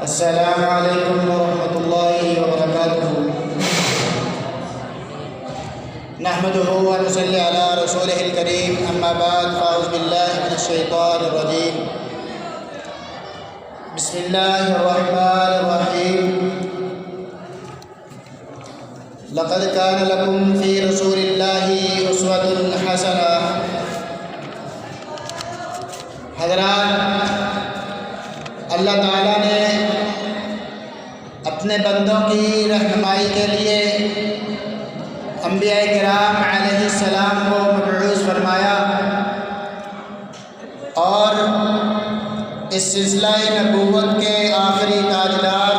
السلام علیکم ورحمۃ اللہ وبرکاتہ۔ نحمده ونصلی علی رسولہ الکریم، اما بعد فاعوذ باللہ من الشیطان الرجیم۔ بسم اللہ الرحمن الرحیم۔ لقد کان لکم فی رسول اللہ اسوۃ حسنہ۔ حضرات، اللہ تعالیٰ نے اپنے بندوں کی رہنمائی کے لیے انبیاء کرام علیہ السلام کو مبعوث فرمایا، اور اس سلسلہ نبوت کے آخری تاجدار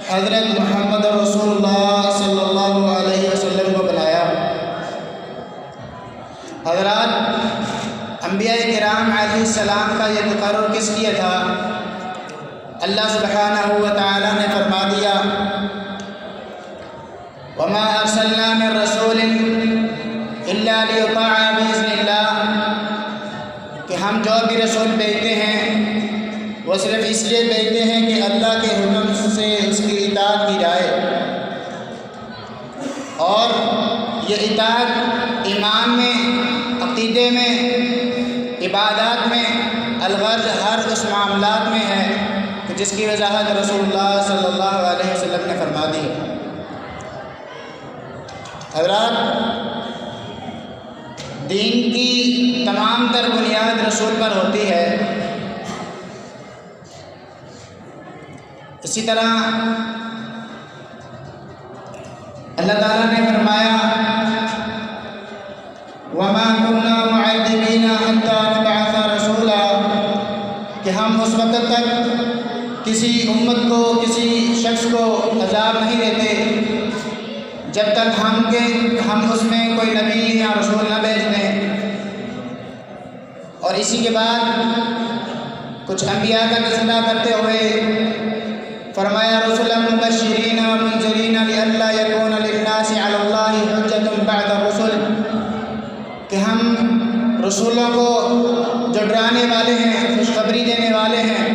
حضرت محمد رسول اللہ صلی اللہ علیہ وسلم کو بنایا۔ حضرات، انبیاء کرام علیہ السلام کا یہ تقرر کس لیے تھا؟ اللہ سبحانہ و تعالی نے فرما دیا، وما ارسلنا من رسول الا لیطاع باذن اللہ، کہ ہم جو بھی رسول بھیجتے ہیں وہ صرف اس لیے بھیجتے ہیں کہ اللہ کے حکم سے اس کی اطاعت کی جائے، اور یہ اطاعت ایمان میں، عقیدے میں، عبادات میں، الغرض ہر اس معاملات میں ہے کہ جس کی وضاحت رسول اللہ صلی اللہ علیہ وسلم نے فرما دی ہے۔ حضرات، دین کی تمام تر بنیاد رسول پر ہوتی ہے۔ اسی طرح اللہ تعالیٰ نے فرمایا، وَمَا كُنَّا مُعَذِّبِينَ حَتَّى نَبْعَثَ رَسُولًا، کہ ہم اس وقت تک کسی امت کو، کسی شخص کو عذاب نہیں دیتے جب تک ہم اس میں کوئی نبی یا رسول نہ بھیج دیں۔ اور اسی کے بعد کچھ انبیاء کا تذکرہ کرتے ہوئے فرمایا، رسولا مبشرین ومنذرین لئلا یکون للناس علی اللہ حجۃ بعد الرسل، کہ ہم رسولوں کو جو ڈرانے والے ہیں، خوشخبری دینے والے ہیں،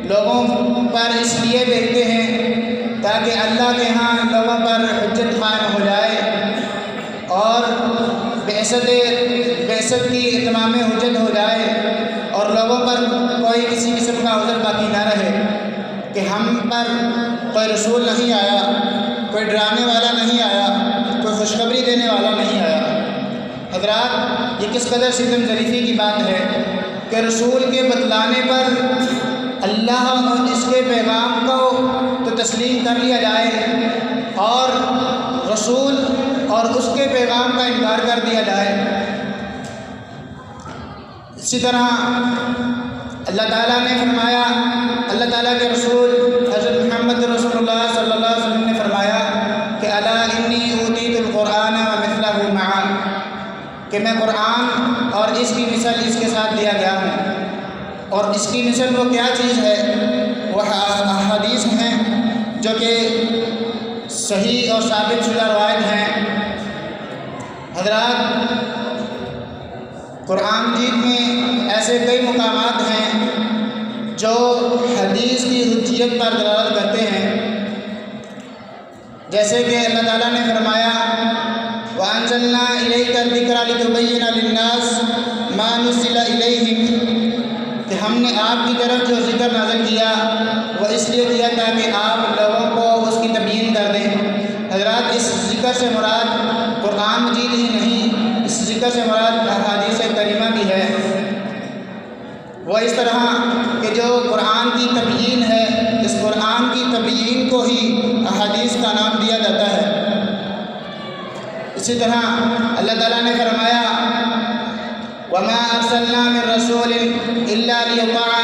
لوگوں پر اس لیے بھیجتے ہیں تاکہ اللہ کے ہاں لوگوں پر حجت قائم ہو جائے، اور بعثت کی اتمام حجت ہو جائے، اور لوگوں پر کوئی کسی قسم کا عذر باقی نہ رہے کہ ہم پر کوئی رسول نہیں آیا، کوئی ڈرانے والا نہیں آیا، کوئی خوشخبری دینے والا نہیں آیا۔ حضرات، یہ کس قدر ستم ظریفی کی بات ہے کہ رسول کے بتلانے پر اللہ اور اس کے پیغام کو تو تسلیم کر لیا جائے، اور رسول اور اس کے پیغام کا انکار کر دیا جائے۔ اسی طرح اللہ تعالیٰ نے فرمایا، اللہ تعالیٰ کے رسول حضرت محمد رسول اللہ صلی اللہ علیہ وسلم نے فرمایا کہ الا انی اوتیت القرآن ومثلہ معہ، کہ میں قرآن اور اس کی مثل اس کے ساتھ دیا گیا ہوں۔ اور اس کی مثل وہ کیا چیز ہے؟ وہ احادیث ہیں جو کہ صحیح اور ثابت شدہ روایت ہیں۔ حضرات، قرآن مجید میں ایسے کئی مقامات ہیں جو حدیث کی حجیت پر دلالت کرتے ہیں، جیسے کہ اللہ تعالیٰ نے فرمایا، وَأَنزَلْنَا إِلَيْكَ الذِّكْرَ لِتُبَيِّنَ لِلنَّاسِ مَا نُزِّلَ إِلَيْهِمْ، کہ ہم نے آپ کی طرف جو ذکر نازل کیا وہ اس لیے کیا تاکہ آپ لوگوں کو اس کی تبیین کر دیں۔ حضرات، اس ذکر سے مراد قرآن مجید ہی نہیں، اس ذکر سے مراد احادیث کریمہ بھی ہے۔ وہ اس طرح کہ جو قرآن کی تبیین ہے، اس قرآن کی تبیین کو ہی احادیث کا نام دیا جاتا ہے۔ اسی طرح اللہ تعالیٰ نے فرمایا، وَمَا أَرْسَلْنَا مِن رَّسُولٍ إِلَّا لِيُطَاعَ